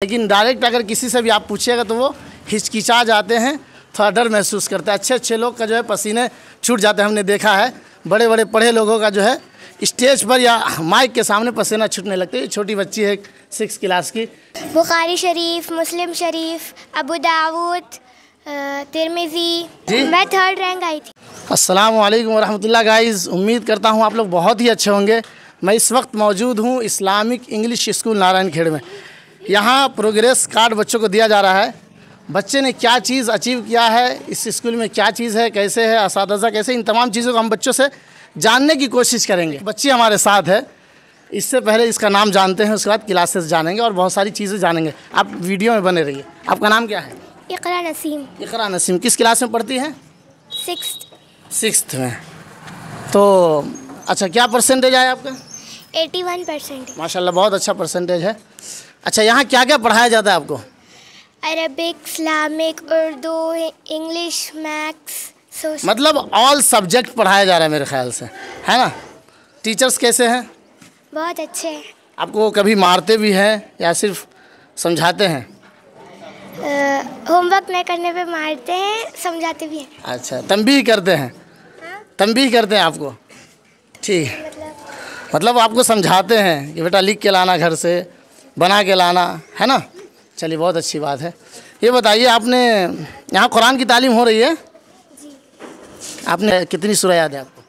लेकिन डायरेक्ट अगर किसी से भी आप पूछिएगा तो वो हिचकिचा जाते हैं, थोड़ा डर महसूस करते हैं। अच्छे अच्छे लोग का जो है पसीने छूट जाते हैं। हमने देखा है बड़े बड़े पढ़े लोगों का जो है स्टेज पर या माइक के सामने पसीना छूटने लगते हैं। छोटी बच्ची है 6 क्लास की। बुखारी शरीफ, मुस्लिम शरीफ, अबू दाऊद, तिरमिज़ी। मैं 3rd रैंक आई थी। अस्सलाम वालेकुम वरहमतुल्लाह गाइज़, उम्मीद करता हूँ आप लोग बहुत ही अच्छे होंगे। मैं इस वक्त मौजूद हूँ इस्लामिक इंग्लिश स्कूल नारायण खेड़ में। यहाँ प्रोग्रेस कार्ड बच्चों को दिया जा रहा है। बच्चे ने क्या चीज़ अचीव किया है, इस स्कूल में क्या चीज़ है, कैसे है, असातिज़ा कैसे, इन तमाम चीज़ों को हम बच्चों से जानने की कोशिश करेंगे। बच्ची हमारे साथ है। इससे पहले इसका नाम जानते हैं, उसके बाद क्लासेस जानेंगे और बहुत सारी चीज़ें जानेंगे। आप वीडियो में बने रहिए। आपका नाम क्या है? इक़रा नसीम। इक़रा नसीम। किस क्लास में पढ़ती हैं? 6th में। तो अच्छा, क्या परसेंटेज आया आपका? 81%। माशाल्लाह, बहुत अच्छा परसेंटेज है। अच्छा, यहाँ क्या क्या पढ़ाया जाता है आपको? Arabic, Islamic, Urdu, English, maths, social. मतलब ऑल सब्जेक्ट पढ़ाया जा रहा है मेरे ख्याल से, है ना? टीचर्स कैसे हैं? बहुत अच्छे हैं। आपको कभी मारते भी हैं या सिर्फ समझाते हैं? होमवर्क नहीं करने पे मारते हैं, समझाते भी हैं। अच्छा, तंबीह करते हैं? हाँ? तंबीह करते हैं आपको? ठीक है। मतलब आपको समझाते हैं कि बेटा लिख के लाना, घर से बना के लाना, है ना? चलिए, बहुत अच्छी बात है। ये बताइए, आपने यहाँ कुरान की तालीम हो रही है? जी। आपने कितनी सूरा याद है आपको?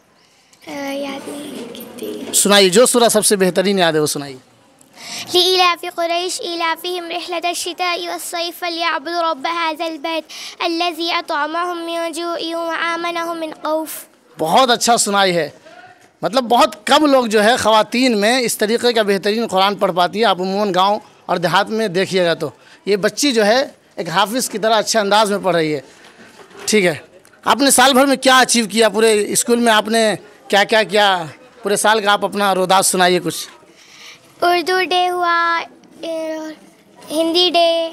याद नहीं कितनी। सुनाइए, जो सूरा सबसे बेहतरीन याद है वो सुनाइए। लिइलाफ़ि क़ुरैश इलाफ़िहिम रिहलतश्शिताइ वस्सैफ़ फ़लियअबुदू रब्ब हाज़ल बैत अल्लज़ी अतअमहुम मिन जूइन व आमनहुम मिन ख़ौफ़। बहुत अच्छा सुनाई है। मतलब बहुत कम लोग जो है ख़वातीन में इस तरीक़े का बेहतरीन कुरान पढ़ पाती है। आप उमूमन गाँव और देहात में देखिएगा तो ये बच्ची जो है एक हाफिज़ की तरह अच्छे अंदाज में पढ़ रही है। ठीक है, आपने साल भर में क्या अचीव किया? पूरे स्कूल में आपने क्या क्या किया पूरे साल का? आप अपना रोदास सुनाइए कुछ। उर्दू डे हुआ, हिंदी डे,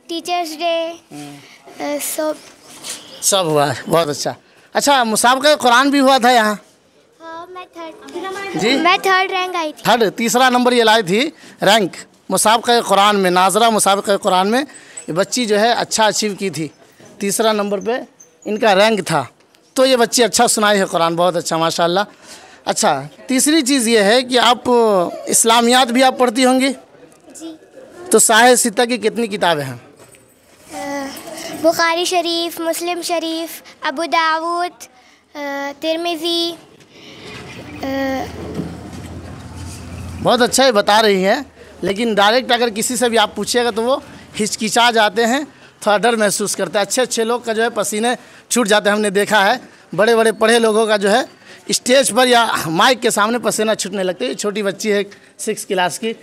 टीचर्स डे, सब हुआ। बहुत अच्छा। अच्छा, मुसाबक़ा कुरान भी हुआ था यहाँ? हाँ, मैं 3rd रैंक आई थी। 3rd, तीसरा नंबर ये लाई थी रैंक मुसाबक़ा कुरान में। नाजरा मुसाबक़ा कुरान में ये बच्ची जो है अच्छा अचीव की थी। तीसरा नंबर पे इनका रैंक था। तो ये बच्ची अच्छा सुनाई है कुरान, बहुत अच्छा माशाल्लाह। अच्छा, तीसरी चीज़ ये है कि आप इस्लामियात भी आप पढ़ती होंगी? जी। तो साहिह सित्ता की कितनी किताबें हैं? बुखारी शरीफ, मुस्लिम शरीफ, अबू दाऊद, तिरमिज़ी। बहुत अच्छा है, बता रही हैं। लेकिन डायरेक्ट अगर किसी से भी आप पूछिएगा तो वो हिचकिचा जाते हैं, थोड़ा डर महसूस करते हैं। अच्छे अच्छे लोग का जो है पसीने छूट जाते हैं। हमने देखा है बड़े बड़े पढ़े लोगों का जो है स्टेज पर या माइक के सामने पसीना छूटने लगते हैं। छोटी बच्ची है 6 क्लास की।